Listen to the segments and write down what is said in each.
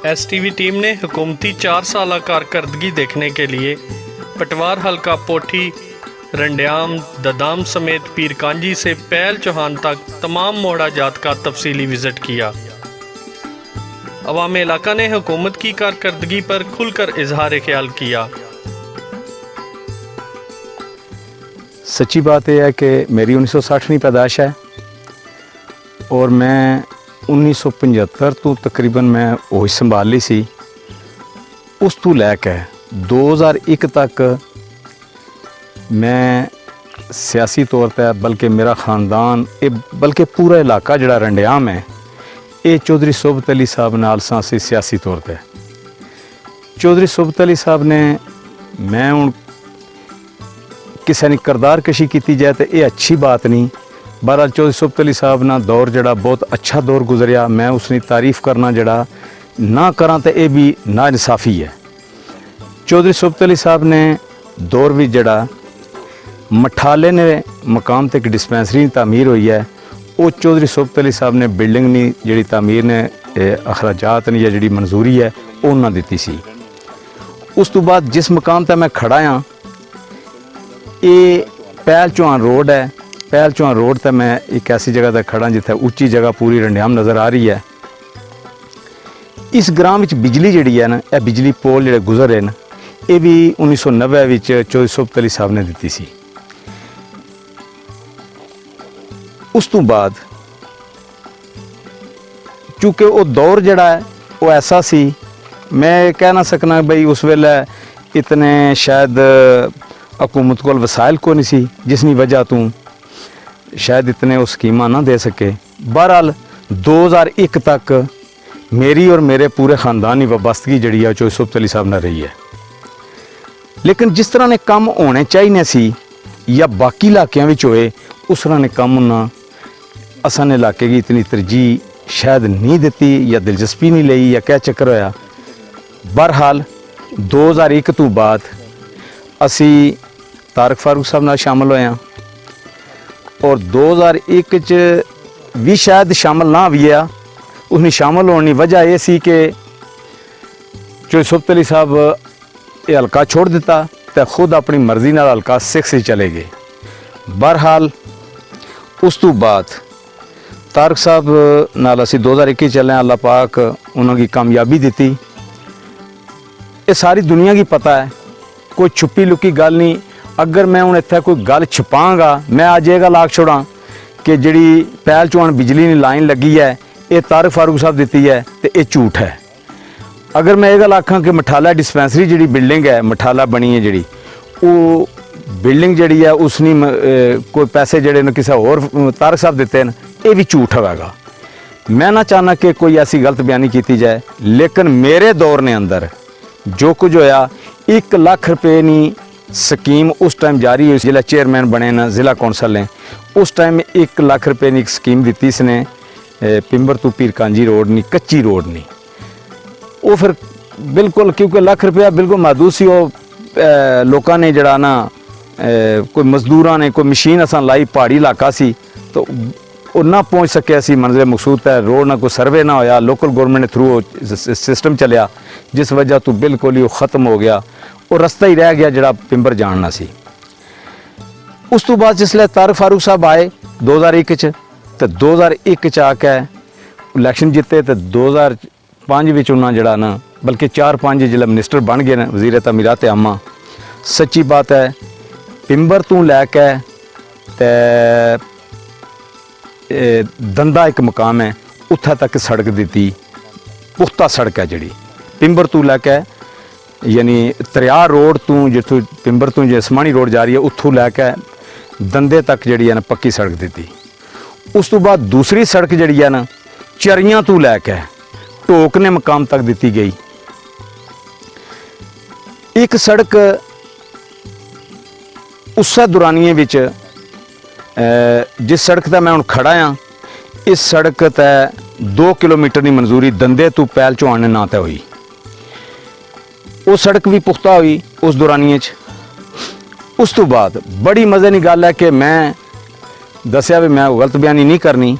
STV team ने हुकूमती 4 साल कारकर्दगी देखने के लिए पटवार हल्का पोठी, रंड्याम, ददाम समेत पीरकांजी से पैल चौहान तक तमाम मोड़ा जात का तफसीली विज़िट किया। अवाम इलाका ने हुकूमत की कारकर्दगी पर खुलकर इजहार ख्याल किया। सच्ची बात यह है कि मेरी 1960 पैदाइश है और मैं 1975 तो तकरीबन मैं होश संभाल ली सी। उस तो लैके 2001 तक मैं सियासी तौर पर बल्कि मेरा ख़ानदान बल्कि पूरा इलाका जड़ा रंडियाम है ये चौधरी सोबत अली साहब नाल सी सियासी तौर पर। चौधरी सोबत अली साहब ने मैं हूँ किसी ने करदार कशी की जाए तो ये अच्छी बात नहीं। बहरहाल चौधरी सोबत अली साहब ना दौर जड़ा बहुत अच्छा दौर गुजरिया। मैं उसकी तारीफ़ करना जड़ा ना करा तो यह भी ना इंसाफ़ी है। चौधरी सोबत अली साहब ने दौर भी जड़ा मठाले ने मकाम तक डिस्पेंसरी तामीर हुई है वो चौधरी सोबत अली साहब ने बिल्डिंग नहीं जी तामीर ने अखराजात ने या जी मंजूरी है उन्होंने दी सी। उस तो बाद जिस मकाम पर मैं खड़ा हाँ ये पैल चौहान रोड है। पैल चौहान रोड पर मैं एक ऐसी जगह पर खड़ा जिथे उच्ची जगह पूरी रंडियाम नज़र आ रही है। इस ग्राम में बिजली जी है ना यह बिजली पोल जोड़े गुजर रहे हैं ये भी 1990 चौधरी सोबत अली साहब ने दी सी। उस तो बाद चूँकि वो दौर जड़ा है वो ऐसा सी मैं कह ना सकना बई उस वेले इतने शायद हुकूमत को वसाइल को नहीं सी जिसकी वजह तू शायद इतने वो स्कीमां ना दे सके। बहरहाल 2001 तक मेरी और मेरे पूरे ख़ानदानी वाबस्तगी जड़ी है चौधरी सोबत अली साहब ने रही है। लेकिन जिस तरह ने काम होने चाहिए सी या बाकी इलाकों में होए उस तरह ने काम ना असा ने इलाके की इतनी तरजीह शायद नहीं दी या दिलचस्पी नहीं ली या क्या चक्कर होया। बहरहाल 2001 तो बाद असी तारक फारूक साहब नाल शामिल होए और 2001 भी शायद शामिल ना भी है। उसने शामिल होने की वजह यह सी कि चौधरी सोबत अली साहब ये हल्का छोड़ दिता तो खुद अपनी मर्जी नाल हल्का 6 से चले गए। बहरहाल उस तो बाद तारक साहब नाल असी 2021 चले अल्लाह पाक उन्होंने कामयाबी दी। ये सारी दुनिया की पता है कोई छुपी लुकी गल नहीं। अगर मैं हूँ इत्थे कोई गल छुपांगा मैं अज ये गल आख छोड़ा कि जी पैल चौहान बिजली की लाइन लगी है ये तारक फारूक साहब दी है तो ये झूठ है। अगर मैं ये गल आखा कि मठाला डिस्पेंसरी जी बिल्डिंग है मठाला बनी है जी वो बिल्डिंग जी है उसने कोई पैसे जड़े किसी होर तारक साहब दिते हैं ये भी झूठ होगा। मैं ना चाहना कि कोई ऐसी गलत बयानी की जाए लेकिन मेरे दौर ने अंदर जो कुछ होया 1 लाख रुपये की स्कीम उस टाइम जारी हुई। जिला चेयरमैन बने ना ज़िला कौंसल ने उस टाइम 1 लाख रुपये की एक स्कीम दी इसने पिंबर तो पीरकांजी रोड नहीं कच्ची रोड नहीं वो फिर बिल्कुल क्योंकि लाख रुपया बिल्कुल महदूद सी। वो लोगों ने जड़ा ना कोई मजदूरों ने कोई मशीन असा लाई पहाड़ी इलाका सी तो वो ना पहुँच सके सी मंजिल मकसूद है। रोड ना कोई सर्वे ना होया लोकल गवर्नमेंट थ्रू सिस्टम चलिया जिस वजह तो बिल्कुल ही वो ख़त्म हो गया और रास्ता ही रह गया जड़ा पिंबर जानना सी। उस तो बाद जिसले तारक फारूक साहब आए 2001 तो 2001 आके इलैक्शन जिते तो 2005 उन्होंने जड़ा ना बल्कि 4-5 जिला मिनिस्टर बन गए ना वज़ीर तमीरात आमा। सच्ची बात है पिंबर तो लैके दंदा एक मकाम है उत्थे तक सड़क दी पुख्ता सड़क है जी पिंबर तो लैके यानी तरिया रोड तो जितों पिंबर तो जो समानी रोड जा रही है उतों लैके दंदे तक जी है ना पक्की सड़क दी। उस तो बाद दूसरी सड़क जी है ना चरियां तो लैके ढोकने मकाम तक दी गई। एक सड़क उस दुरानिए विच जिस सड़क पर मैं हुण खड़ा हाँ इस सड़क तय 2 किलोमीटर की मंजूरी दंदे तो पैल चौहान ने ना तय हुई। वो सड़क भी पुख्ता हुई उस दौरानिए। उस तो बाद बड़ी मज़े की गल है कि मैं दसिया भी मैं गलत बयानी नहीं करनी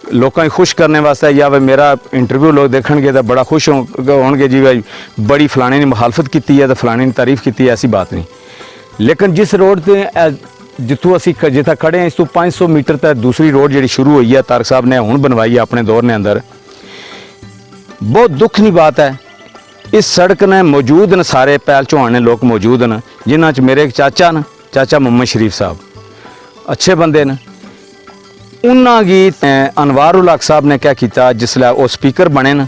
लोगों को खुश करने वास्ते या भाई मेरा इंटरव्यू लोग देखणगे तो बड़ा खुश होंगे जी भाई बड़ी फलाने ने मुखालफत की है तो फलाने ने तारीफ की है, ऐसी बात नहीं। लेकिन जिस रोड से जितों असी जिथे खड़े हैं इस तो 500 मीटर तक दूसरी रोड जी शुरू हुई है तारक साहब ने हूँ बनवाई है अपने दौर ने अंदर, बहुत दुख की बात है। इस सड़क ने मौजूद न सारे पैल चौहान ने लोग मौजूद न, जिन्होंने मेरे एक चाचा न, चाचा मोहम्मद शरीफ साहब अच्छे बंदे न। उन्होंने अनवार उल हक साहब ने क्या किया जिसलै वो स्पीकर बने न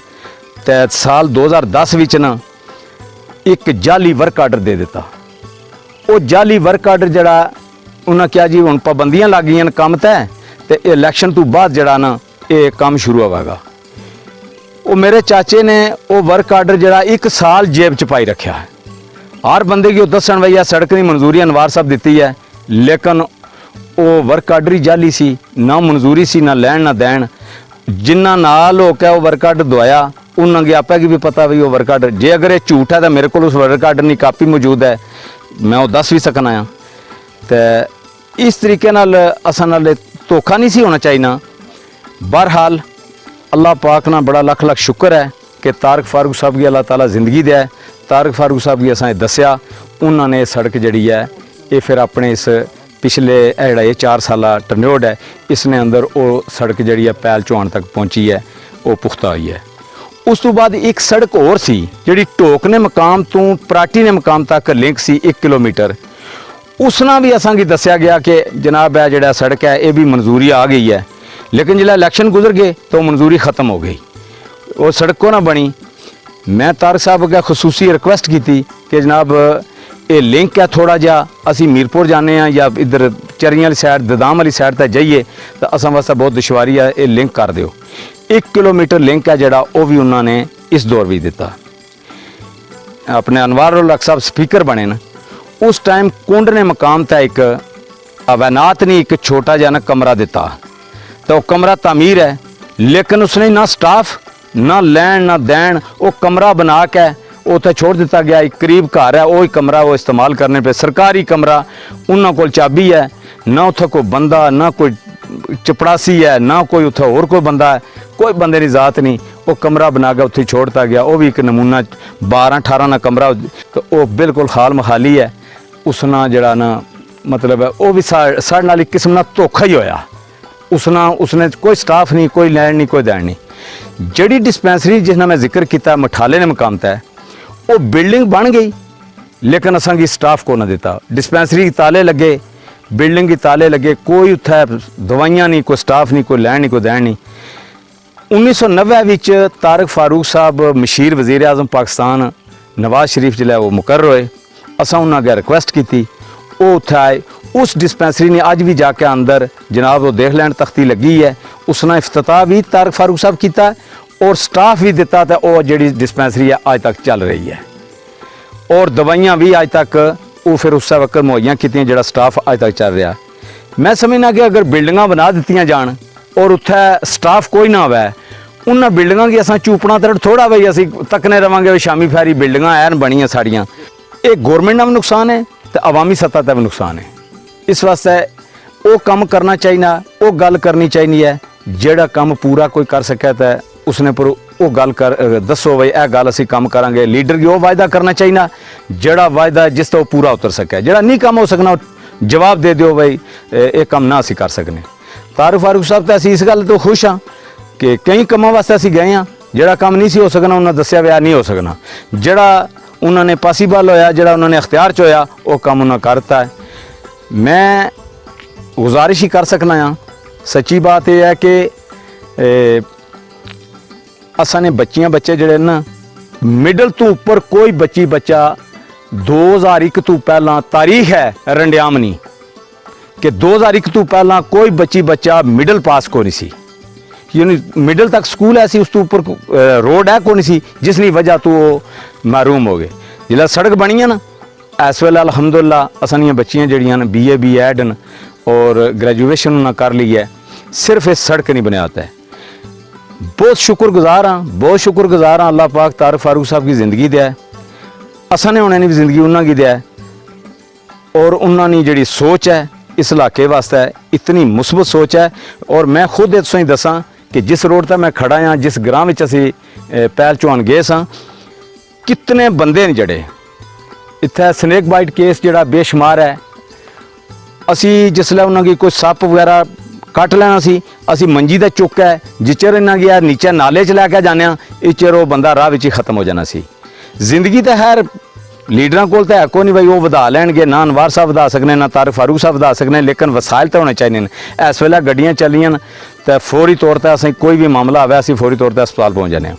तो साल 2010 विच न एक जाली वर्क आर्डर दे दिता। वो जाली वर्क आर्डर जड़ा उन्हें क्या जी हुण पाबंदियां लग गई काम तय तो इलैक्शन तो बाद जड़ा ना ये काम शुरू होगा। वो मेरे चाचे ने वो वर्क आर्डर जड़ा 1 साल जेब च पाई रखा है। हर बंदे की दसन भाई आ सड़क की मंजूरी अनवार साहब दी है, लेकिन वो वर्क आर्डर ही जाली सी, ना मंजूरी सी ना लैन ना दैन। जिन्ना नाल होकर वो वर्क आर्डर दवाया उन्होंने आपा की भी पता भी वो वर्क आर्डर जे अगर ये झूठ है तो मेरे को उस वर्क आर्डर की कापी मौजूद है, मैं वो दस भी सकना आ। तो इस तरीके नाल असां नाल धोखा नहीं सी होना चाहिए। बहरहाल अल्लाह पाक ना बड़ा लख लख शुक्र है कि तारक फारूक साहब की अल्लाह ताला जिंदगी दे। तारक फारूक साहब की असां दस्या उन्होंने सड़क जड़ी है ये फिर अपने इस पिछले जड़ा ये 4 साल टर्न्योड है इसने अंदर वो सड़क जड़ी है पैल चौहान तक पहुँची है, वो पुख्ता हुई है। उस तो बाद एक सड़क और सी जी ढोकने मकाम तो पराटी ने मकाम तक लिंक सी 1 किलोमीटर, उसना भी असा की दसिया गया कि जनाब है जड़ा सड़क है ये भी मंजूरी आ गई है, लेकिन जिला इलैक्शन गुजर गए तो मंजूरी ख़त्म हो गई, वो सड़क को ना बनी। मैं तारक साहब अगर खसूसी रिक्वेस्ट की थी कि जनाब ये लिंक है थोड़ा जहा असी मीरपुर जाने या इधर चरियां वाली साइड ददाम वाली साइड तक जाइए तो असा वास्ते बहुत दुश्वारी है, ये लिंक कर दो। 1 किलोमीटर लिंक है जड़ा वो भी उन्होंने इस दौर भी दिता। अपने अनवार उल हक साहब स्पीकर बने न उस टाइम कुंड ने मकाम तक एक अवैनात ने एक छोटा जहा ना कमरा दिता, तो कमरा तामीर है लेकिन उसने ना स्टाफ ना लैन ना दैन, वो कमरा बना के उत्थे छोड़ दिता गया। एक करीब घर है वही कमरा वो इस्तेमाल करने पे सरकारी कमरा, उन्होंने कोल चाबी है, ना उत्थे कोई बंदा ना कोई चपड़ासी है ना कोई उत्थे होर कोई बंदा है, कोई बंदे की जात नहीं। वो कमरा बना के उत्थे छोड़ता गया, वो भी एक नमूना 12-18 ना कमरा, तो वो बिल्कुल खाल मखाली है। उसना जड़ा ना मतलब है वो भी साढ़े नाल एक किस्म का धोखा ही होया। उसने कोई स्टाफ नहीं, कोई लैंड नहीं, कोई दैन नहीं। जड़ी डिस्पेंसरी जिसना मैं जिक्र किया मठाले ने मकाम तय वो बिल्डिंग बन गई लेकिन असा की स्टाफ को ना दिता। डिस्पेंसरी के ताले लगे, बिल्डिंग के ताले लगे, कोई उत्थे दवाइयां नहीं, कोई स्टाफ नहीं, कोई लैंड नहीं, कोई दैन नहीं। 1990 विच तारक फारूक साहब मशीर वज़ीर आज़म पाकिस्तान नवाज शरीफ जिला वो मुकर्रर होए, असा उन्होंने अगर रिक्वेस्ट की वो उत्थे आए। उस डिस्पेंसरी ने अज भी जाके अंदर जनाब वो देख लैन तख्ती लगी है, उसने इफ्तिताह भी तारक फारूक साहब किया और स्टाफ भी दिता, तो वो जी डिस्पेंसरी है अज तक चल रही है और दवाइयाँ भी अज तक वो फिर उस वक्त मुहैया की जोड़ा स्टाफ अज तक चल रहा। मैं समझना कि अगर बिल्डिंगां बना दित्तियां जान और उत्थे स्टाफ कोई ना होवे, उन्होंने बिल्डिंगां की असां चूपना तरड़ थोड़ा बई असीं तकने रवांगे भी शामी फैरी बिल्डिंगां ऐन बनियां साड़ियां, ये गौरमेंट का भी नुकसान है तो अवामी सतह का भी नुकसान है। इस वास्ते वो काम करना चाहिए, वो गल करनी चाहिए है जोड़ा काम पूरा कोई कर सके तो उसने पर वो गल कर दसो भाई यह गल असी काम करांगे। लीडर की वो वायदा करना चाहिए जोड़ा वायदा जिस तो पूरा उतर सके, जोड़ा नहीं काम हो सकना जवाब दे दो भाई ये काम ना असी कर सकने। तारक फारूक साहब तो असी इस गल तो खुश हाँ कि कई कामों वास्ते असी गए हाँ, जोड़ा काम नहीं सी हो सकना उन्होंने दसिया वह नहीं हो सकना, जोड़ा उन्होंने पॉसीबल होया जोड़ा उन्होंने अख्तियार च होया वो काम उन्होंने करता है। मैं गुजारिश ही कर सकना हाँ, सच्ची बात यह है कि असा ने बच्चे जड़े ना मिडल तो ऊपर कोई बच्चा 2001 तो पहला तारीख है रंडियाम नहीं कि 2001 तो पहला कोई बच्चा मिडल पास को नहीं सी, यानी मिडल तक स्कूल ऐसी उस तो ऊपर रोड है को नहीं सी, जिसकी वजह तो वो महरूम हो गए। जिला सड़क बनी है ना इस वेले अलहमदुलिल्लाह असानियां बच्चियां जड़ियां BA BEd और ग्रेजुएशन उन्होंने कर ली है, सिर्फ इस सड़क नहीं बनाता है। बहुत शुक्रगुजार हाँ, बहुत शुक्रगुजार हाँ अल्लाह पाक तारक फारूक साहब की ज़िंदगी दिया है, असा ने उन्होंने भी ज़िंदगी उन्होंने की दिया है और उन्होंने जी सोच है इस इलाके वास्ते इतनी मुस्बत सोच है। और मैं खुद तुसें दसां ਕਿ ਜਿਸ ਰੋਡ ਤੇ ਮੈਂ ਖੜਾ ਹਾਂ, ਜਿਸ ਗ੍ਰਾਮ ਵਿੱਚ ਅਸੀਂ ਪਹਿਲ ਚੌਹਾਨ ਗਏ ਸਾਂ, ਕਿਤਨੇ ਬੰਦੇ ਨੇ ਜਿਹੜੇ ਇੱਥੇ ਸਨੇਕ ਬਾਈਟ ਕੇਸ ਜਿਹੜਾ ਬੇਸ਼ੁਮਾਰ ਹੈ। ਅਸੀਂ ਜਿਸਲੇ ਉਹਨਾਂ ਦੀ ਕੋਈ ਸੱਪ ਵਗੈਰਾ ਕੱਟ ਲੈਣਾ ਸੀ, ਅਸੀਂ ਮੰਜੀ ਦਾ ਚੁੱਕ ਹੈ ਜਿਚਰ ਇਹਨਾਂ ਗਿਆ ਨੀਚੇ ਨਾਲੇ 'ਚ ਲੈ ਕੇ ਜਾਂਦੇ ਹਾਂ, ਇਚਰ ਉਹ ਬੰਦਾ ਰਾਹ ਵਿੱਚ ਹੀ ਖਤਮ ਹੋ ਜਾਣਾ ਸੀ। ਜ਼ਿੰਦਗੀ ਤਾਂ ਖੈਰ ਲੀਡਰਾਂ ਕੋਲ ਤਾਂ ਹੈ ਕੋਈ ਨਹੀਂ ਬਈ ਉਹ ਵਧਾ ਲੈਣਗੇ, ਨਾ ਅਨਵਾਰ ਸਾਹਿਬ ਵਧਾ ਸਕਦੇ ਨਾ ਤਾਰਿਕ ਫਾਰੂਕ ਸਾਹਿਬ ਵਧਾ ਸਕਦੇ, ਲੇਕਿਨ ਵਸਾਇਲ ਤਾਂ ਹੋਣੇ ਚਾਹੀਦੇ ਨੇ। ਇਸ ਵੇਲੇ ਗੱਡੀਆਂ ਚੱਲੀਆਂ ਤਾਂ ਫੌਰੀ ਤੌਰ ਤੇ ਅਸੀਂ ਕੋਈ ਵੀ ਮਾਮਲਾ ਆਵੇ ਅਸੀਂ ਫੌਰੀ ਤੌਰ ਤੇ ਹਸਪਤਾਲ ਪਹੁੰਚ ਜਾਂਦੇ ਹਾਂ।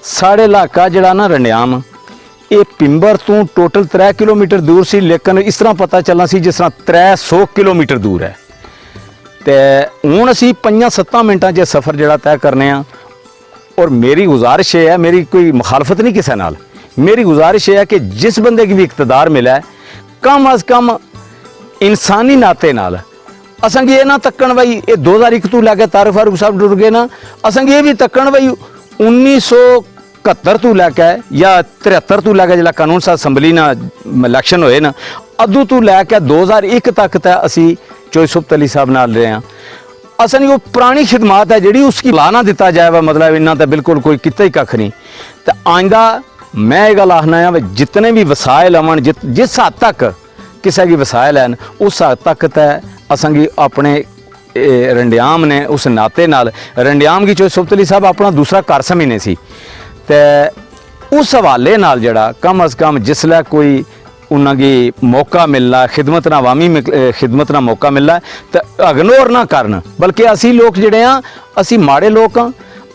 ਸਾਡੇ ਇਲਾਕਾ ਜਿਹੜਾ ਨਾ ਰੰਡਿਆਮ, ਇਹ ਪਿੰਬਰ ਤੋਂ ਟੋਟਲ 3 ਕਿਲੋਮੀਟਰ ਦੂਰ ਸੀ, ਲੇਕਿਨ ਇਸ ਤਰ੍ਹਾਂ ਪਤਾ ਚੱਲਣਾ ਸੀ ਜਿਸ ਤਰ੍ਹਾਂ 300 ਕਿਲੋਮੀਟਰ ਦੂਰ ਹੈ। ਤੇ ਹੁਣ ਅਸੀਂ 5-7 ਮਿੰਟਾਂ 'ਚ ਸਫ਼ਰ ਜਿਹੜਾ ਤੈਅ ਕਰਨੇ ਆ। ਔਰ ਮੇਰੀ ਗੁਜ਼ਾਰਿਸ਼ ਇਹ ਹੈ, ਮੇਰੀ ਕੋਈ ਮੁਖਾਲਫਤ ਨਹੀਂ ਕਿਸੇ ਨਾਲ, मेरी गुजारिश है कि जिस बंदे की भी इकतदार मिला है कम अज़ कम इंसानी नाते नाल असां ये ना तक्कण बई ये 2001 तो लैके तारिक फारूक साहब जुड़ गए ना, असां ये भी तक्कण बई 1971 तो लैके या 73 तो लैके जिला कानून साहब असैंबली ना इलैक्शन होए ना, अदू तो लैके 2001 तक तो असी चोइसुफ्त अली साहब नाल रहे हैं। असन वो पुरानी खिदमात है जी उसकी ला ना दिता जाए, मतलब इन्ना तो बिल्कुल कोई किता ही कख नहीं। तो आइंदा मैं ये गल आखना है जितने भी वसायल आवन, जिस हद तक किसी की वसायल हैं उस हद तक तो असांगी अपने रंडियाम ने उस नाते नाल रंडियाम की चोइसुफ्त अली साहब अपना दूसरा घर समझने सी। ते उस हवाले नाल जड़ा कम अज़ कम जिसलै कोई उन्होंने मौका मिलना खिदमत ना अवामी खिदमत ना मौका मिलना तो इग्नोर ना करन, बल्कि असी लोग जिहड़े हाँ असी माड़े लोग हाँ,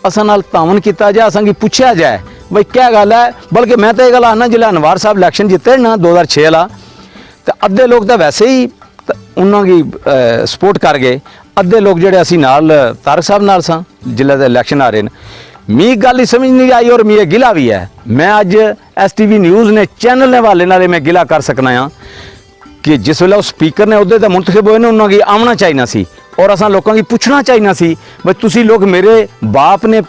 असां नाल तावन किया जाए, असां की पुछया जाए बई क्या गल है। बल्कि मैं तो ये गल आखना जिसलै अनवार साहब इलैक्शन जिते ना 2006 वाला, तो अद्धे लोग तो वैसे ही उन्होंने सपोर्ट कर गए, अद्धे लोग जिहड़े असी नाल तारिक साहब नाल सां जिसलै इलैक्शन आ रहे हैं। मी गल समझ नहीं आई और मी गिला भी है। मैं अज STV न्यूज़ ने चैनल ने वाले नाल मैं गिला कर सकना हाँ कि जिस वेले स्पीकर ने उहदे ते मुंतखब होए ने उन्होंने आना चाहिए सी और असां लोगों की पूछना चाहिए सी बई तुसी लोग मेरे बाप ने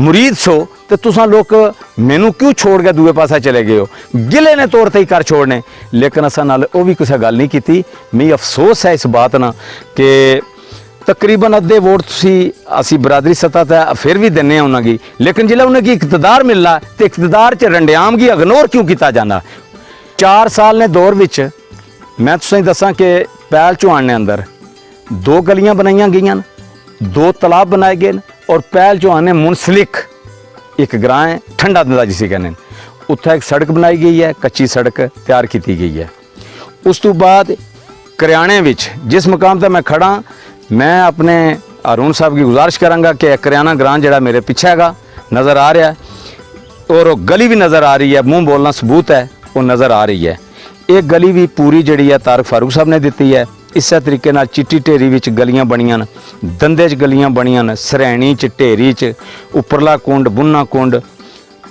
मुरीद सो तो तुसां लोग मैनू क्यों छोड़ के दूए पासा चले गए हो, गिले ने तौर पर ही कर छोड़ने। लेकिन असां नाल वो भी किसी गल नहीं की। मी अफसोस है इस बात ना कि तकरीबन अद्धे वोट असी बरादरी सतह तक फिर भी देने उन्होंने, लेकिन जिसलै उन्हें इकतदार मिलना तो इकतदार च रंडियाम की इग्नोर क्यों किया जाना। 4 साल ने दौर विच मैं तुसें दसां कि पैल चौहान ने अंदर 2 गलियां बनाई गई, 2 तालाब बनाए गए और पैल चौहान ने मुनसलिक एक ग्रां है ठंडा दंदा जिसे कहने, उत्थे एक सड़क बनाई गई है, कच्ची सड़क तैयार की गई है। उस तो बाद करियाने विच जिस मुकाम पर मैं खड़ा, मैं अपने हारून साहब की गुजारिश करांगा कि करियाना ग्रां जिहड़ा मेरे पीछे हैगा नज़र आ रहा है और वो गली भी नज़र आ रही है, मुँह बोलना सबूत है वो नज़र आ रही है। एक गली भी पूरी जिहड़ी है तारिक फारूक साहब ने दी है। इस तरीके नाल चिट्टी ढेरी विच गलियां बनियां, दंदे च गलियां बनियां, सरैणी च ढेरी च उपरला कुंड बुन्ना कुंड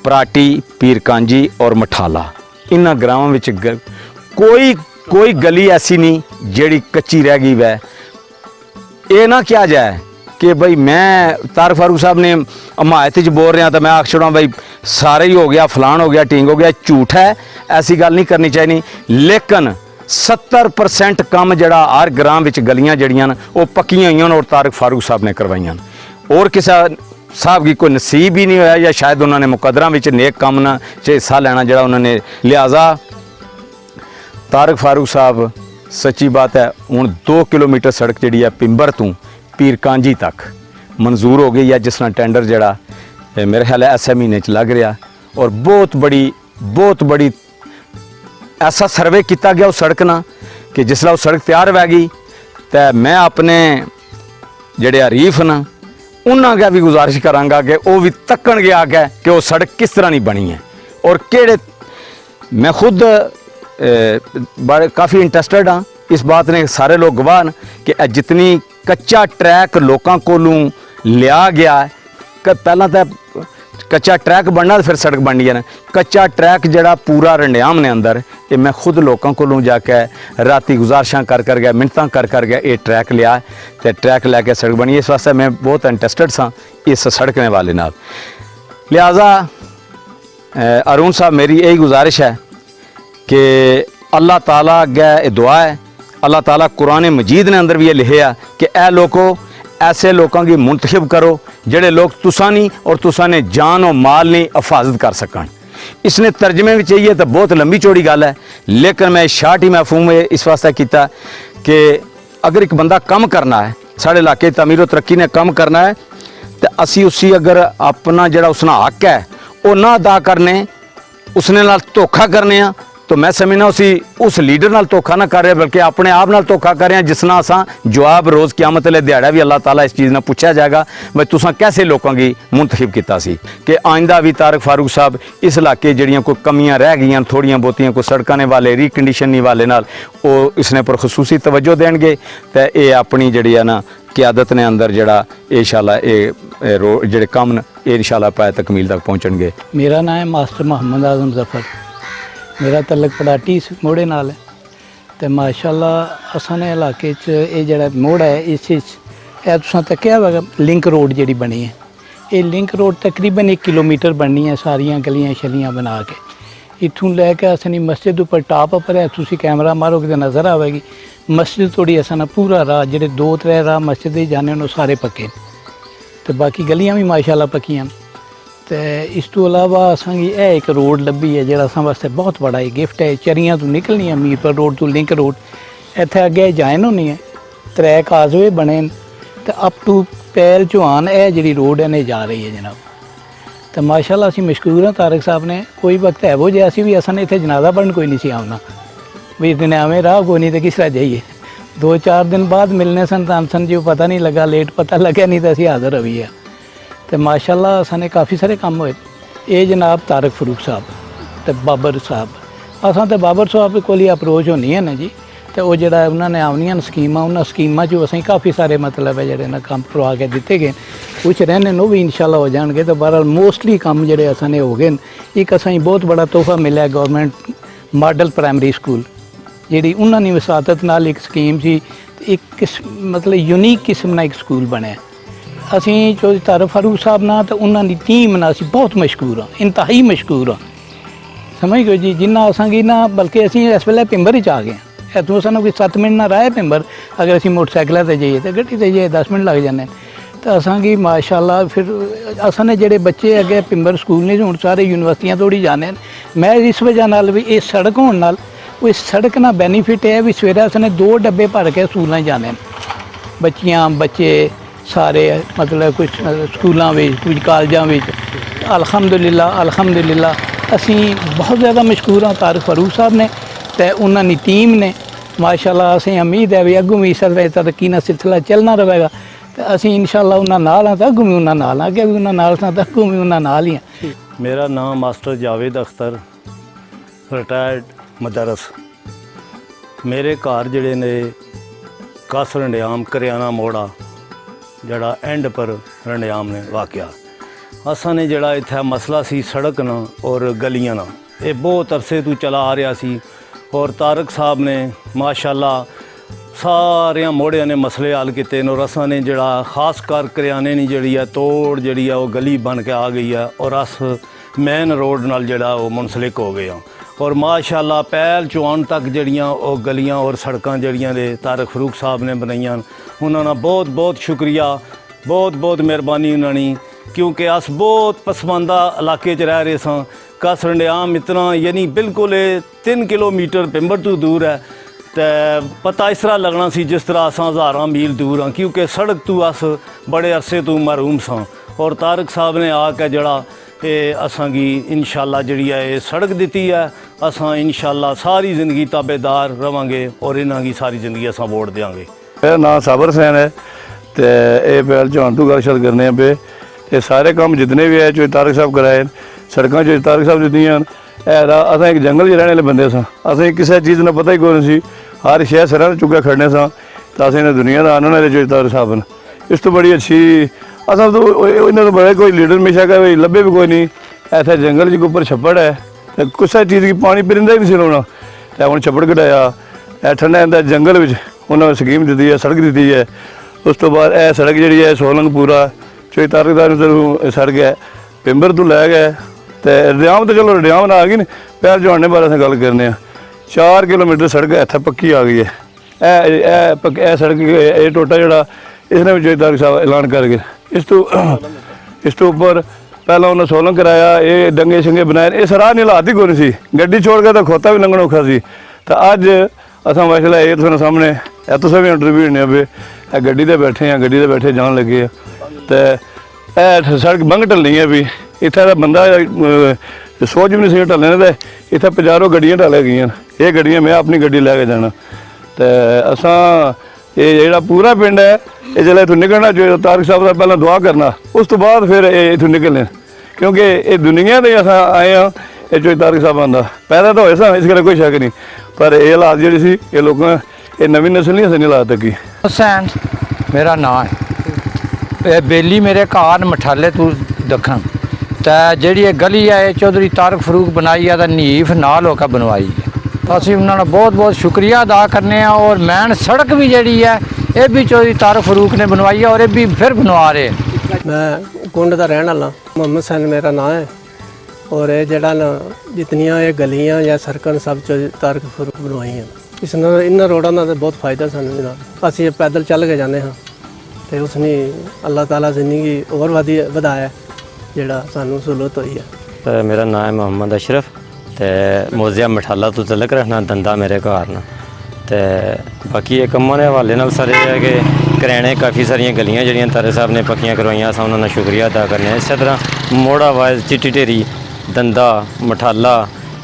पराटी पीर कांजी और मठाला, इन्हां ग्रामां विच कोई गली ऐसी नहीं जिहड़ी कच्ची रह गई वै। ये ना किया जाए कि भाई मैं तारिक फारूक साहब ने हमायत बोल रहा तो मैं आख छोड़ा भाई सारे ही हो गया, फलान हो गया, टिंग हो गया। झूठ है, ऐसी गल नहीं करनी चाहिए। लेकिन 70% काम जड़ा हर ग्राम विच गलियां जड़ियां वो पक्कियां हुई और तारिक फारूक साहब ने करवाइयां और किसी साहब की कोई नसीब ही नहीं होया या शायद उन्होंने मुकदरां विच नेक काम ना च हिस्सा लेना जड़ा उन्होंने। लिहाजा तारिक फारूक साहब सच्ची बात है हुण 2 किलोमीटर सड़क जी है पिंबर तो पीर कांजी तक मंजूर हो गई है, जिस तरह टेंडर जड़ा मेरे ख्याल है ऐसे महीने च लग रहा और बहुत बड़ी ऐसा सर्वे किया गया उस सड़क ना कि जिसला वो सड़क तैयार हो गई तो मैं अपने जड़े हरीफ ना उन्होंने भी गुजारिश करांगा कि वो भी तकन गया आके कि वो सड़क किस तरह नहीं बनी है और केड़े। मैं खुद बड़े काफ़ी इंटरस्टेड हाँ इस बात ने, सारे लोग गवाह न कि जितनी कच्चा ट्रैक लोगों कोलों लिया गया है, पहला तो कच्चा ट्रैक बनना फिर सड़क बननी है ना, कच्चा ट्रैक जड़ा पूरा रंडियाम ने अंदर ये मैं खुद लोगों को जाके राती गुजारिशां कर गया, मिन्नतां कर गया, ये ट्रैक लिया तो ट्रैक लैके सड़क बनी। इस वास्ते मैं बहुत इंटरस्टेड सा इस सड़कने वाले नाल। लिहाजा अरुण साहब मेरी यही गुजारिश है कि अल्लाह ताला अगे दुआ है, अल्लाह ताला कुरान मजीद ने अंदर भी ये लिखिया कि ए लोगों ऐसे लोगों की मुंतखब करो जेडे लोग तुसा नहीं और तुसा ने जान और माल नहीं हिफाजत कर सकन। इसने तर्जमे में चाहिए तो बहुत लंबी चौड़ी गल है, लेकिन मैं शार्ट ही महफूम इस वास्ते किया कि अगर एक बंदा कम करना है, साढ़े इलाके तमीर तरक्की ने कम करना है, तो असी उसी अगर अपना जड़ा उसना हक है वो ना अदा करने, उसने नाल धोखा करने, तो मैं समझना उस लीडर नाल धोखा ना कर रहे बल्कि अपने आप नाल धोखा कर रहे हैं, जिसना असा जवाब रोज़ क़यामत वाले दिहाड़े भी अल्लाह ताला इस चीज़ ना पूछा जाएगा भाई तुसा कैसे लोगों की मुंतखब किया सी। कि आइंदा भी तारक फारूक साहब इस इलाके जड़ियाँ कोई कमियाँ रह गई थोड़ियाँ बहुतियाँ, कोई सड़कों ने वाले रिकंडीशन वाले नाल वो इसने पर खसूसी तवज्जो देंगे, तो ये अपनी जड़ी है ना क्यादत ने अंदर जड़ा इंशाल्लाह ये रोड जड़े काम ने ये इंशाल्लाह पाए तकमील तक पहुँचणगे। मेरा नाम है मास्टर मोहम्मद आजम जफर, मेरा तलक पड़ाटी इस मोड़े नाल है। तो माशाल्लाह असाने इलाके च ये जड़ा मोड़ है इस तुसां तक्या होगा लिंक रोड जी बनी है, ये लिंक रोड तकरीबन 1 किलोमीटर बननी है, सारियां गलियां शलियां बना के इत्थों लैके असनी मस्जिद उपर टाप पर है, तुसी कैमरा मारोगे तो नज़र आएगी मस्जिद थोड़ी असा पूरा राह जेडे 2-3 राह मस्जिद ही जाने उन्होंने सारे पक्के, तो बाकी गलियां भी माशाल्लाह पक्कियां। तो इस तो अलावा असांगी यह एक रोड लभी है जो असां वास्ते बहुत बड़ा ही गिफ्ट है। चरियां तो निकलनी है मीरपुर रोड तो लिंक रोड, इत्थे अगे जाइन होनी है, 3 काजवे बने तो अप टू पैल चौहान यह जी रोड है जा रही है जनाब। तो माशाल्लाह असीं मशकूर हाँ तारक साहब ने, कोई वक्त है वो जैसी भी असां ने इत्थे जनाजा पढ़न कोई नहीं सी आना भी दिन आवें राह कोई नहीं तो किस तरह जाइए, 2-4 दिन बाद मिलने सन तो सन जो पता नहीं लगा, लेट पता लगे नहीं तो असीं हाज़र रही है। तो माशाल्लाह असाने काफ़ी सारे काम होए। ये जनाब तारक फारूक साहब तो बाबर साहब, असां तो बाबर साहब को अप्रोच होनी है ना जी, तो वो जड़ा उन्होंने आवनियां स्कीमां उन्होंने स्कीमां जो असीं काफ़ी सारे मतलब है जड़े ना काम करवा के दिते गए, कुछ रहने वो भी इंशाल्लाह हो जाएंगे। तो बहरहाल मोस्टली काम जड़े असाने हो गए। एक असें बहुत बड़ा तोहफा मिला गवर्नमेंट मॉडल प्राइमरी स्कूल जी उन्होंने वसातत नाल एक स्कीम सी, एक मतलब यूनीक किस्म का एक स्कूल बनया। असीं चौधरी तारक फारूक साहब ना तो उन्होंने टीम ना असीं बहुत मशहूर हाँ, इंतहाई मशहूर हाँ, समझ गए जी। जिन्ना असांगी ना बल्कि असीं इस वेले पिंबर ही आ गए हैं, इतों सानूं कोई 7 मिनट ना रहा है पिंबर, अगर असीं मोटरसाइकिल पर जाइए तो गड्डी ते जाइए 10 मिनट लग जाने। तो असांगी माशाल्लाह फिर असाने जेडे बच्चे अगे पिंबर स्कूल नहीं हुण सारे यूनिवर्सिटियां तोड़ी जाने। मैं इस वजह नाल भी ये सड़क होने नाल इस सड़क ना बेनीफिट है भी सवेरे असाने 2 डब्बे भर के स्कूलों जाने, बच्चियां बच्चे सारे मतलब कुछ स्कूलों में कुछ कॉलेजों में। अल्हम्दुलिल्लाह असीं बहुत ज़्यादा मशहूर हाँ तारक फारूक साहब ने तो उन्होंने टीम ने माशाल्लाह। असें उम्मीद है भी अगों भी इस तरक्की का सिलसिला चलना रहेगा, तो असीं इंशाल्लाह उन्होंने नाल हाँ तो अगों भी उन्होंने नाल, अगे भी उन्होंने नाल सा तो अगों भी उन्होंने नाल ही हैं। मेरा नाम master Javed Akhtar retired mothers. मेरे घर जड़े ने कस रंडियाम करियाना मोड़ा जड़ा एंड पर रंडियाम ने वाकया। असां ने जड़ा इत्थे मसला सी सड़क ना और गलियां ना, ये बहुत अरसे तो चला आ रहा सी और तारक साहब ने माशाल्लाह सारियां मोड़ियां ने मसले हल किए और असां ने जड़ा खास कर करियाने नी जड़ी है तोड़ जड़ी है वो गली बन के आ गई है और अस मेन रोड नाल जड़ा वो मुंसलिक हो गए हैं। और माशाल्लाह पैल चौहान तक जड़ियाँ वो गलियाँ और सड़कां जड़ियाँ दे तारक फारूक साहब ने बनाइयां, उन्होंने बहुत बहुत शुक्रिया, बहुत बहुत मेहरबानी उन्होंने, क्योंकि अस बहुत पसमानदा इलाके च रह रहे सां। कस रंडियाम इतना यानी बिल्कुल 3 किलोमीटर पिंबर तो दूर है, तो पता इस तरह लगना सी जिस तरह असां 1000 मील दूर हाँ, क्योंकि सड़क तो अस बड़े अरसे तो महरूम सां। और तारक साहब ने आके जड़ा ये असांगी इंशाल्लाह जड़ी है ये सड़क दी है, असां इंशाल्लाह सारी ज़िंदगी ताबेदार रवांगे और इन्हां की सारी ज़िंदगी असां वोट देंगे। मेरा नाम साबर हुसैन है तो ये पैल चौहान तो गल शल करने पे ये सारे काम जितने भी है जो तारक साहब कराए सड़कों जो तारक साहब दित्तियां अस एक जंगल च रहने वाले बंदे सां, असें किसी चीज़ का पता ही कोई नहीं, हर शहर सर चुके खड़ने सां, तो असें दुनिया का आनने वाले जो तारक साहब न। इस तो बड़ी अच्छी असा तो इन्हों तो बड़े कोई लीडर मिशा का लभे भी कोई नहीं, इतने जंगल च उपर छप्पड़ है तो किसी चीज़ की पानी पिंदा ही नहीं सिलोना, तो हम छप्पड़ कटाया ठंडा इंदा जंगल में उन्होंने स्कीम दी है, सड़क दी है। उस तो बाद यह सड़क जी है सोलंगपुरा चोई तारकदार सड़क है पिंबर तो लै गए तो रडियाम तो चलो रडियाम ना आ गई न, पैल चौहान बारे अस गल करने 4 किलोमीटर सड़क इत्थे पक्की आ गई है। सड़क ये टोटा जोड़ा ਇਹਨਾਂ ਵਿੱਚ ਤਾਰਕ ਸਾਹਿਬ ਐਲਾਨ ਕਰ ਗਏ। ਇਸ ਤੋਂ ਉੱਪਰ ਪਹਿਲਾਂ ਉਹਨਾਂ ਸੋਲੰਗ ਕਰਾਇਆ, ਇਹ ਡੰਗੇ ਸ਼ੰਗੇ ਬਣਾਏ, ਇਹ ਸਰਾਹ ਨਹੀਂ ਹਾਲਾਤ ਹੀ ਕੋਈ ਨਹੀਂ ਸੀ, ਗੱਡੀ ਛੋੜ ਕੇ ਤਾਂ ਖੋਤਾ ਵੀ ਲੰਘਣਾ ਔਖਾ ਸੀ। ਤਾਂ ਅੱਜ ਅਸਾਂ ਮਸਲਾ ਇਹ ਤੁਹਾਨੂੰ ਸਾਹਮਣੇ ਇੱਥੋਂ ਸਭ ਇੰਟਰਵਿਊ ਨੇ ਵੇ ਇਹ ਗੱਡੀ ਤੇ ਬੈਠੇ ਆ, ਗੱਡੀ ਤੇ ਬੈਠੇ ਜਾਣ ਲੱਗੇ ਆ। ਤੇ ਇਹ ਸੜਕ ਬੰਗ ਢਲਣੀ ਹੈ ਵੀ ਇੱਥੇ ਦਾ ਬੰਦਾ ਸੋਚ ਵੀ ਨਹੀਂ ਸੀ ਢਲਣੇ ਤੇ ਇੱਥੇ ਪਜਾਰੋਂ ਗੱਡੀਆਂ ਢਾਲੇ ਗਈਆਂ। ਇਹ ਗੱਡੀਆਂ ਮੈਂ ਆਪਣੀ ਗੱਡੀ ਲੈ ਕੇ ਜਾਣਾ। ਤੇ ਅਸਾਂ ਇਹ ਜਿਹੜਾ ਪੂਰਾ ਪਿੰਡ ਹੈ ਇਹ ਜਿਹੜਾ ਇੱਥੋਂ ਨਿਕਲਣਾ ਚਾਹੀਦਾ, ਤਾਰਕ ਸਾਹਿਬ ਦਾ ਪਹਿਲਾਂ ਦੁਆ ਕਰਨਾ, ਉਸ ਤੋਂ ਬਾਅਦ ਫਿਰ ਇਹ ਇੱਥੋਂ ਨਿਕਲਣੇ, ਕਿਉਂਕਿ ਇਹ ਦੁਨੀਆ ਦੇ ਅਸਾਂ ਆਏ ਹਾਂ। ਇਹ ਚੋਂ ਤਾਰਕ ਸਾਹਿਬ ਆਉਂਦਾ ਪੈਦਾ ਤਾਂ ਹੋਏ ਸਾਂ, ਇਸ ਕਰਕੇ ਕੋਈ ਸ਼ੱਕ ਨਹੀਂ, ਪਰ ਇਹ ਹਾਲਾਤ ਜਿਹੜੇ ਸੀ ਇਹ ਲੋਕਾਂ ਇਹ ਨਵੀਂ ਨਸਲ ਨਹੀਂ ਅਸੀਂ ਹਾਲਾਤ ਤੱਕੀ। हुसैन मेरा नाम है, बेली मेरे घर मठाले तू दखन। तो जी गली है ये चौधरी तारक फरूक बनाई है, नीफ नाल होकर बनवाई है। असं उन्होंने बहुत बहुत शुक्रिया अदा करने। और मैन सड़क भी जी है ये भी चौधरी तारक फरूक ने बनवाई है और ये भी फिर बनवा रहे। मैं कुंड का रहने वाला मोहम्मद हुसैन मेरा नाम है। और ये जड़ा ना जितनियाँ ये गलियाँ या सड़कें सब तारक फरूक बनवाई हैं। इस इन रोडों का बहुत फायदा सानू, असीं पैदल चल के जाते हाँ। तो उसने अल्लाह ताला जिंदगी और वधाया जड़ा सानू सहूलत हुई है। तो मेरा नाम है मोहम्मद अशरफ, तो मोजिया मठाला तो तलक रखना धंधा मेरे घर न। तो बाकी ये कम्मों के हवाले नाल सारे है कि करैने काफ़ी सारिया गलियाँ जड़ियाँ तारक साहब ने पक्कियां करवाइयां, अस उन्होंने शुक्रिया अदा करने। इस तरह मोड़ा वाइज चिट्टी ढेरी दंदा मठाला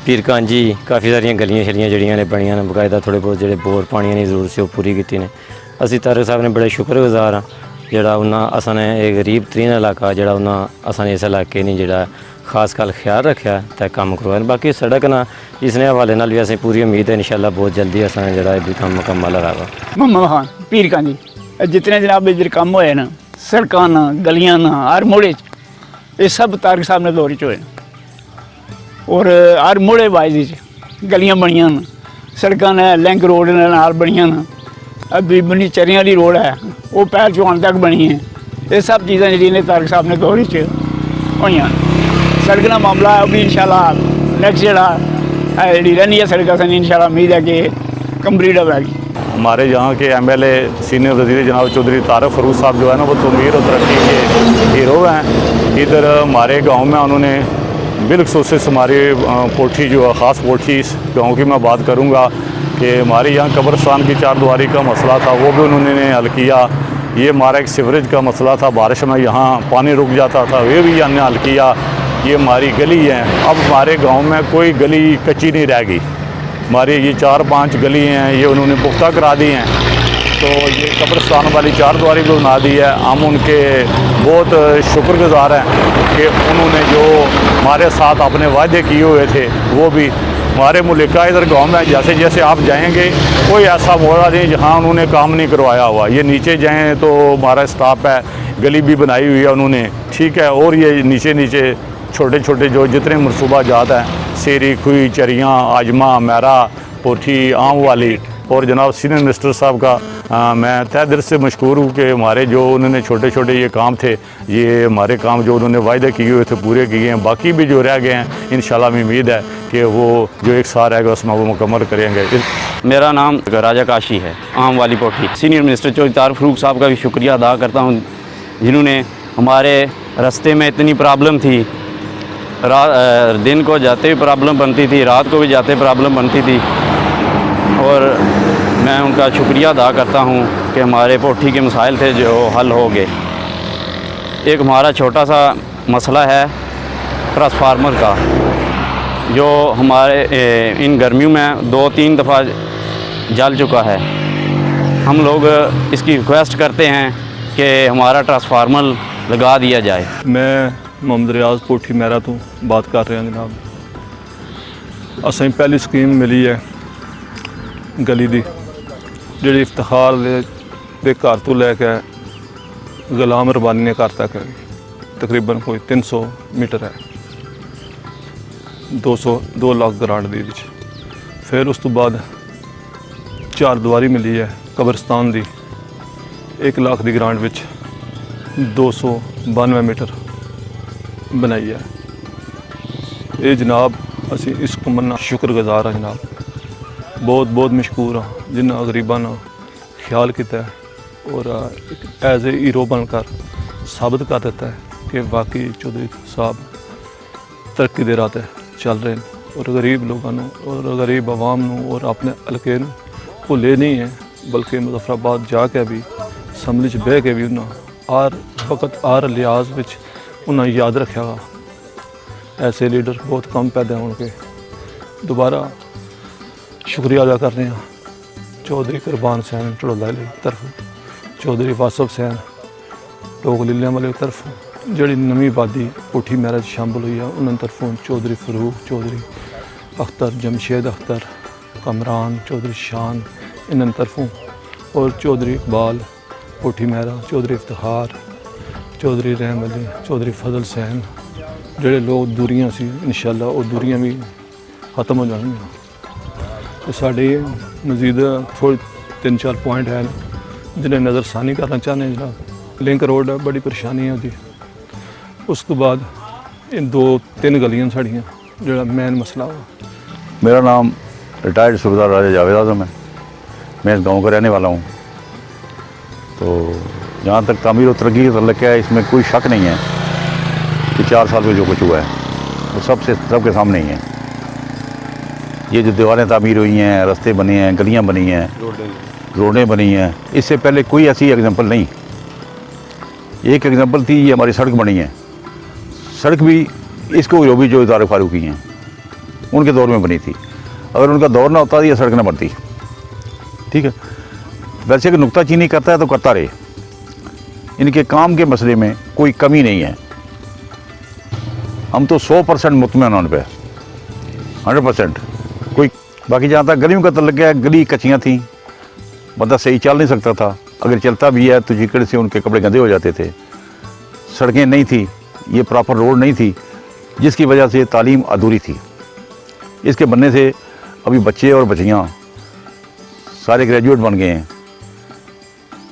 पीर कांजी काफ़ी सारिया गलियाँ शलियाँ जड़ियाँ ने बनिया ने बकायदा थोड़े बहुत जो बोर पानी की जरूरत से पूरी की ने। असी तारक साहब ने बड़े शुक्रगुजार हाँ जोड़ा उन्हें असाने एक गरीब तरीन इलाका जोड़ा उन्हें असाने इस इलाके नहीं जोड़ा खास गल ख्याल रखा तो काम करवाया। बाकी सड़क ना इसने हवाले नाल भी असें पूरी उम्मीद है इंशाल्लाह बहुत जल्दी असां जोड़ा भी काम मुकम्मल होगा। मोहम्मद खान पीर कांजी जितने जनाब इधर काम होए ना, सड़कां ना गलियां ना हर मोड़े ये सब तारक साहब ने दौर च होए। और हर मोड़े वाइज गलियां बनियां न, सड़कां ने लिंक रोड ने नाल बनियां न। अभी बनी चरियां वाली रोड है वो पैर चौहान तक बनी है। ये सब चीज़ां जी ने तारक साहब ने दौर च होई। सड़क का मामला है भी इंशाल्लाह नैक्सट जड़ा जी रहनी है सड़क असें इंशाल्लाह उम्मीद है कि कंप्लीट होगी। हमारे यहाँ के एमएलए सीनियर वज़ीर जनाब चौधरी तारक फरूक साहब जो है ना वो तमीर और तरक्की के हीरो हैं। इधर हमारे गांव में उन्होंने बिलखसूस हमारी कोठी जो है ख़ास कोठी इस गाँव की मैं बात करूँगा कि हमारे यहाँ कब्रस्तान की चारदुआरी का मसला था वो भी उन्होंने हल किया। ये हमारा एक सीवरेज का मसला था, बारिश में यहाँ पानी रुक जाता था, वे भी हमने हल किया। ये हमारी गली है, अब हमारे गांव में कोई गली कच्ची नहीं रह गई। हमारी ये 4-5 गली हैं ये उन्होंने पुख्ता करा दी हैं। तो ये कब्रस्तान वाली चारदुआरी भी बना दी है। हम उनके बहुत शुक्रगुजार हैं कि उन्होंने जो हमारे साथ अपने वादे किए हुए थे वो भी हमारे मुल्का इधर गांव में जैसे जैसे आप जाएंगे कोई ऐसा मोड़ा नहीं जहां उन्होंने काम नहीं करवाया हुआ। ये नीचे जाएं तो हमारा स्टाफ है, गली भी बनाई हुई है उन्होंने, ठीक है। और ये नीचे नीचे छोटे छोटे जो जितने मनसूबा जात हैं सेरी खुई चरियाँ आजमा मैरा पोठी आम वाली और जनाब सीनियर मिनिस्टर साहब का मैं तहे दिल से मशकूर हूँ कि हमारे जो उन्होंने छोटे छोटे ये काम थे ये हमारे काम जो उन्होंने वायदे किए हुए थे पूरे किए हैं। बाकी भी जो रह गए हैं इंशाल्लाह हमें उम्मीद है कि वो जो एक साल रहेगा उसमें वो मुकम्मल करेंगे। मेरा नाम राजा काशी है, आम वाली कोठी। सीनियर मिनिस्टर चौधरी तारक फरूक साहब का भी शुक्रिया अदा करता हूँ जिन्होंने हमारे रास्ते में इतनी प्रॉब्लम थी, दिन को जाते भी प्रॉब्लम बनती थी, रात को भी जाते प्रॉब्लम बनती थी। और मैं उनका शुक्रिया अदा करता हूँ कि हमारे पोठी के मसाइल थे जो हल हो गए। एक हमारा छोटा सा मसला है ट्रांसफार्मर का जो हमारे इन गर्मियों में 2-3 दफ़ा जल चुका है। हम लोग इसकी रिक्वेस्ट करते हैं कि हमारा ट्रांसफार्मर लगा दिया जाए। मैं मोहम्मद रियाज पोठी मैरा तो बात कर रहे हैं जनाब। असें पहली स्कीम मिली है गली दी जी इफ्तिखार दे घर तो लैके गुलाम रबानी ने घर तक तकरीबन कोई 300 मीटर है, 2 लाख ग्रांट दी विच। फिर उस तो बाद चारदुआरी मिली है कब्रस्तान दी 1 लाख की ग्रांट विच 292 मीटर बनाई है। ये जनाब असी इस कमन शुक्रगुजार हाँ जनाब, बहुत बहुत मशहूर हाँ जिन्हें गरीबों ने ख्याल किया और एक एज ए हीरो बनकर साबित कर देता है कि वाकई चौधरी साहब तरक्की दे राह ते चल रहे हैं और गरीब लोगों और गरीब आवाम नूं और अपने हल्के नूं भुले नहीं है, बल्कि मुजफ्फराबाद जाके भी असैंबली च बह के भी उन्हें हर वक्त हर लिहाज विच उन्हें याद रखेगा। ऐसे लीडर बहुत कम पैदा होंगे। दोबारा शुक्रिया अदा कर रहे हैं चौधरी कुरबान सैन ढलोला की तरफ, चौधरी वासफ सैन लोग लीलियां वाले की तरफ, जी नवी आबादी कोठी महरा शामिल हुई है उन्होंने तरफों, चौधरी फरूक, चौधरी अख्तर, जमशेद अख्तर, कमरान, चौधरी शान इन तरफों, और चौधरी इकबाल कोठी महरा, चौधरी इफ्तिखार, चौधरी रहम अली, चौधरी फजल सैन, जोड़े लोग दूरियां सी इंशाअल्लाह वो दूरियां भी खत्म हो जाएंगी। तो साढ़े मजीद थोड़े 3-4 पॉइंट हैं जिन्हें नज़रसानी करना चाहते हैं। जनाब लिंक रोड है, बड़ी परेशानी है उसकी। उस तो बाद इन 2-3 गलियां साड़ियाँ जो मेन मसला हो। मेरा नाम रिटायर्ड सूबेदार राजा जावेद आज़म है। मैं इस गांव का रहने वाला हूं। तो जहां तक तामीर और तरक्की का तल्लुक़ है, इसमें कोई शक नहीं है कि 4 साल में जो कुछ हुआ है वो सबके सामने ही है। ये जो दीवारें तामीर हुई हैं, रास्ते बने हैं, गलियां बनी हैं, रोडें बनी हैं, इससे पहले कोई ऐसी एग्जांपल नहीं। एक एग्जांपल थी, ये हमारी सड़क बनी है। सड़क भी इसको जो भी जो तारिक फारूकी हैं उनके दौर में बनी थी। अगर उनका दौर ना होता ये सड़क ना बनती। ठीक है, वैसे कि नुक्ताचीनी करता है तो करता रहे, इनके काम के मसले में कोई कमी नहीं है। हम तो 100% मुतमईन उन पे, 100%। कोई बाकी जहाँ तक गलियों का तल्लुक़ है, गली कच्चियाँ थी, बंदा सही चल नहीं सकता था। अगर चलता भी है तो चिकड़ से उनके कपड़े गंदे हो जाते थे। सड़कें नहीं थी, ये प्रॉपर रोड नहीं थी, जिसकी वजह से तालीम अधूरी थी। इसके बनने से अभी बच्चे और बच्चियाँ सारे ग्रेजुएट बन गए हैं।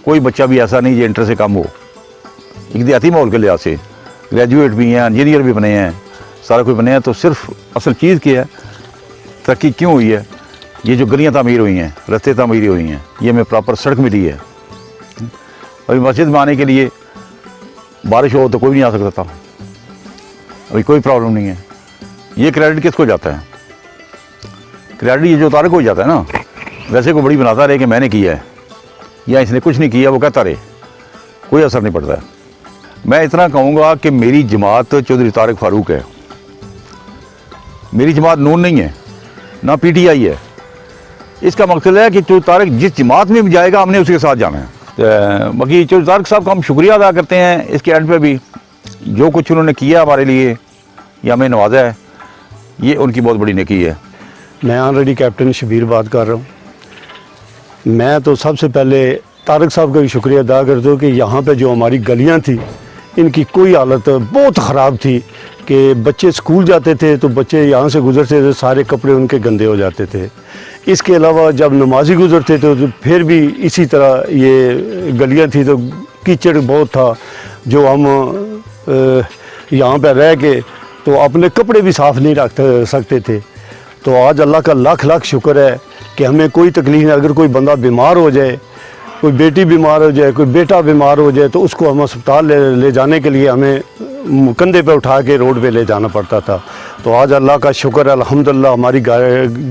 कोई बच्चा भी ऐसा नहीं जो इंटर से कम हो। एक देहाती माहौल के लिहाज से ग्रेजुएट भी हैं, इंजीनियर भी बने हैं, सारा कुछ बने हैं। तो सिर्फ असल चीज़ क्या है, तरक्की क्यों हुई है? ये जो गलियाँ तामीर हुई हैं, रास्ते तामीर हुई हैं, ये हमें प्रॉपर सड़क मिली है। अभी मस्जिद में आने के लिए बारिश हो तो कोई नहीं आ सकता था, अभी कोई प्रॉब्लम नहीं है। ये क्रेडिट किसको जाता है? क्रेडिट ये जो तारिक हो जाता है ना, वैसे को बड़ी बनाता रहे कि मैंने किया है या इसने कुछ नहीं किया, वो कहता रहे, कोई असर नहीं पड़ता है। मैं इतना कहूँगा कि मेरी जमात चौधरी तारिक फारूक है। मेरी जमात नून नहीं है, ना PTI है। इसका मकसद है कि चौधरी तारिक जिस जमात में भी जाएगा हमने उसके साथ जाना है। तो बाकी चौधरी तारिक साहब का हम शुक्रिया अदा करते हैं। इसके एंड पे भी जो कुछ उन्होंने किया हमारे लिए या हमें नवाजा है, ये उनकी बहुत बड़ी नेकी है। मैं ऑलरेडी कैप्टन शबीर बात कर रहा हूँ। मैं तो सबसे पहले तारिक साहब का भी शुक्रिया अदा करता हूँ कि यहाँ पे जो हमारी गलियाँ थी, इनकी कोई हालत बहुत ख़राब थी कि बच्चे स्कूल जाते थे तो बच्चे यहाँ से गुजरते थे, सारे कपड़े उनके गंदे हो जाते थे। इसके अलावा जब नमाजी गुजरते थे तो फिर भी इसी तरह ये गलियाँ थी, तो कीचड़ बहुत था, जो हम यहाँ पे रह के तो अपने कपड़े भी साफ़ नहीं रख सकते थे। तो आज अल्लाह का लाख लाख शुक्र है कि हमें कोई तकलीफ नहीं। अगर कोई बंदा बीमार हो जाए, कोई बेटी बीमार हो जाए, कोई बेटा बीमार हो जाए, तो उसको हम अस्पताल ले जाने के लिए हमें कंधे पे उठा के रोड पे ले जाना पड़ता था। तो आज अल्लाह का शुक्र है, अल्हम्दुलिल्लाह, हमारी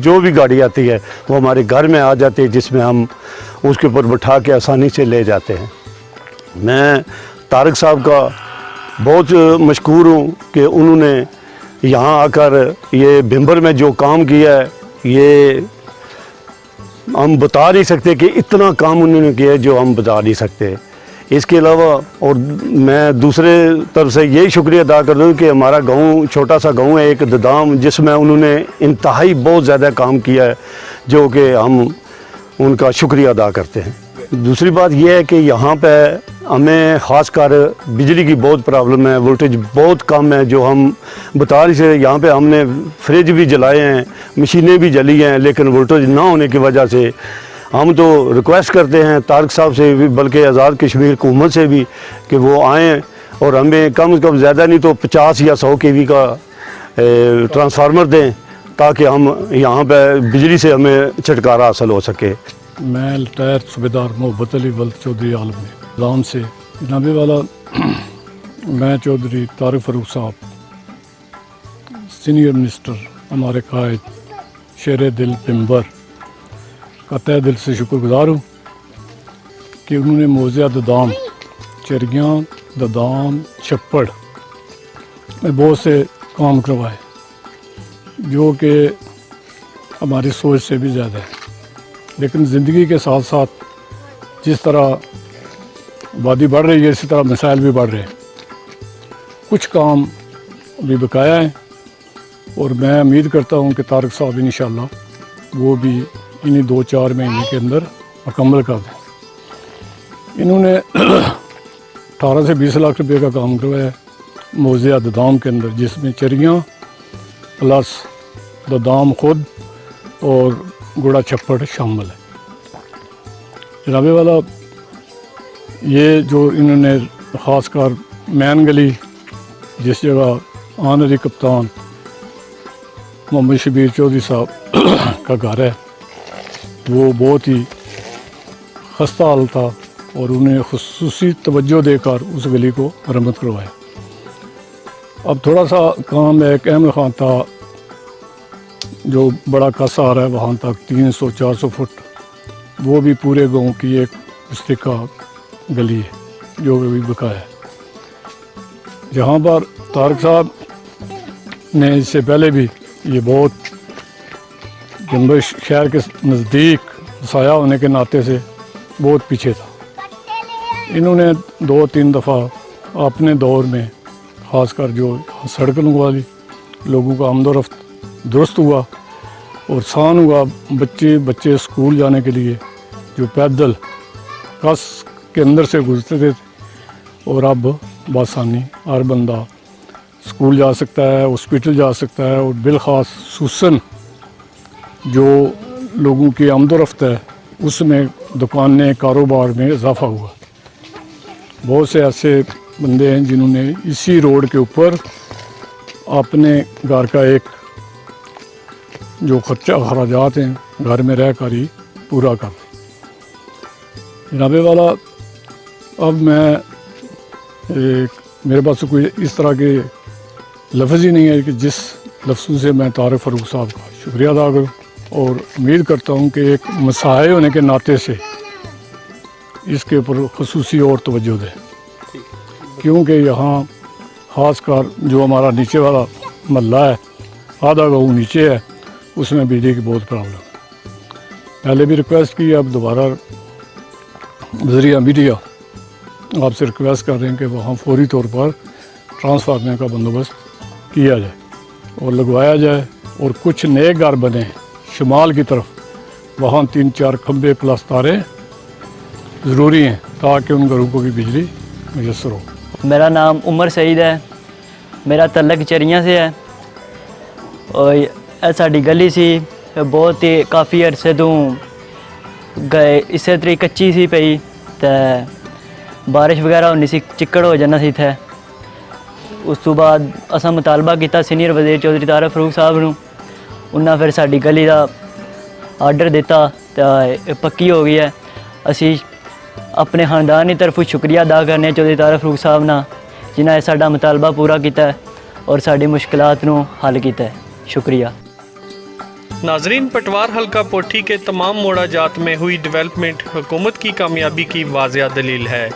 जो भी गाड़ी आती है वो हमारे घर में आ जाती है, जिसमें हम उसके ऊपर बिठा के आसानी से ले जाते हैं। मैं तारिक साहब का बहुत मशकूर हूँ कि उन्होंने यहाँ आकर ये भिंबर में जो काम किया है, ये हम बता नहीं सकते कि इतना काम उन्होंने किया है जो हम बता नहीं सकते। इसके अलावा और मैं दूसरे तरफ से यही शुक्रिया अदा कर दूँ कि हमारा गांव छोटा सा गांव है एक ददाम, जिसमें उन्होंने इंतहाई बहुत ज़्यादा काम किया है, जो कि हम उनका शुक्रिया अदा करते हैं। दूसरी बात यह है कि यहाँ पे हमें ख़ासकर बिजली की बहुत प्रॉब्लम है, वोल्टेज बहुत कम है, जो हम बता रहे थे। यहाँ पे हमने फ्रिज भी जलाए हैं, मशीनें भी जली हैं, लेकिन वोल्टेज ना होने की वजह से हम तो रिक्वेस्ट करते हैं तारिक साहब से भी, बल्कि आज़ाद कश्मीर हुकूमत से भी, कि वो आएँ और हमें कम से कम ज़्यादा नहीं तो 50 या 100 kV का ट्रांसफार्मर दें, ताकि हम यहाँ पे बिजली से हमें छुटकारा हासिल हो सके। मैं रिटायर सूबेदार मोहब्बत अली वल्द चौधरी आलम ने राम से जनाबे वाला मैं चौधरी तारिक फ़ारूक साहब सीनियर मिनिस्टर हमारे कायद शेर दिल पिंबर का तहे दिल से शुक्रगुजार हूँ कि उन्होंने मौज़ा ददाम चरियाँ ददाम छप्पड़ में बहुत से काम करवाए जो कि हमारी सोच से भी ज़्यादा है। लेकिन ज़िंदगी के साथ साथ जिस तरह आबादी बढ़ रही है इसी तरह मसाइल भी बढ़ रहे हैं। कुछ काम अभी बकाया है और मैं उम्मीद करता हूँ कि तारिक साहब इंशाअल्लाह वो भी इन्हीं 2-4 महीने के अंदर मुकम्मल कर दें। इन्होंने 18 से 20 लाख रुपए का काम करवाया है मौज़ा ददाम के अंदर, जिसमें चरियाँ प्लस ददाम खुद और गुड़ा छप्पड़ शामिल है। जनाबे वाला ये जो इन्होंने ख़ासकर मैन गली जिस जगह ऑनरी कप्तान मोहम्मद शबीर चौधरी साहब का घर है वो बहुत ही खस्ता हाल था और उन्हें खुसूसी तवज्जो देकर उस गली को मरम्मत करवाया। अब थोड़ा सा काम है, अहमद खान था जो बड़ा कसा आ रहा है वहाँ तक 300-400 फुट, वो भी पूरे गांव की एक मुस्तका गली है जो अभी बकाया है। जहाँ पर तारिक साहब ने इससे पहले भी ये बहुत जम्बे शहर के नज़दीक साया होने के नाते से बहुत पीछे था। इन्होंने 2-3 दफ़ा अपने दौर में ख़ासकर जो सड़क लगवा ली, लोगों का आमदोरफ्त दुरुस्त हुआ और आसान हुआ। बच्चे स्कूल जाने के लिए जो पैदल कस के अंदर से गुजरते थे और अब बासानी हर बंदा स्कूल जा सकता है, हॉस्पिटल जा सकता है और बिलखास सुसन जो लोगों की आमदोरफ्त है उसमें दुकानें कारोबार में इजाफा हुआ। बहुत से ऐसे बंदे हैं जिन्होंने इसी रोड के ऊपर अपने घर का एक जो खर्चा खराजात हैं घर में रह कर ही पूरा कर दें। जनाबे वाला अब मैं मेरे पास कोई इस तरह के लफ्ज़ ही नहीं है कि जिस लफ्ज़ों से मैं तारिक फ़ारूक साहब का शुक्रिया अदा करूँ और उम्मीद करता हूँ कि एक मसाए होने के नाते से इसके ऊपर खुसूसी और तवज्जो दें, क्योंकि यहाँ ख़ासकर जो हमारा नीचे वाला महल्ला है, आधा गाँव नीचे है, उसमें बिजली की बहुत प्रॉब्लम है। पहले भी रिक्वेस्ट की, अब दोबारा ज़रिया मीडिया आपसे रिक्वेस्ट कर रहे हैं कि वहाँ फौरी तौर पर ट्रांसफार्मर का बंदोबस्त किया जाए और लगवाया जाए और कुछ नए घर बने शुमाल की तरफ, वहाँ 3-4 खंबे प्लस तारे ज़रूरी हैं ताकि उन घरों को भी बिजली मुयसर हो। मेरा नाम उमर सईद है, मेरा तल्लक चरियाँ से है और यह साड़ी गली सी बहुत ही काफ़ी अरसे तो गए इसे तरी कच्ची सी पई तो बारिश वगैरह होनी सी चिक्कड़ हो जाना सी थे। उस तो बाद असा मुतालबा किया सीनियर वज़ीर चौधरी तारिक फ़ारूक साहब नूं, उन्हें फिर साड़ी गली का आर्डर दिता तो पक्की हो गई है। असी अपने खानदान की तरफों शुक्रिया अदा करने चौधरी तारिक फ़ारूक साहब ना जिन्हें साडा मुतालबा पूरा किया और साड़ी मुश्किलात नूं हल किया। शुक्रिया। नाजरीन, पटवार हल्का पोठी के तमाम मोड़ा जात में हुई डेवलपमेंट हुकूमत की कामयाबी की वाज़िया दलील है।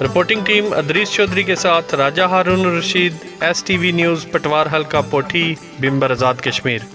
रिपोर्टिंग टीम अदरीस चौधरी के साथ राजा हारून रशीद, STV न्यूज़, पटवार हल्का पोठी, बिम्बर आज़ाद कश्मीर।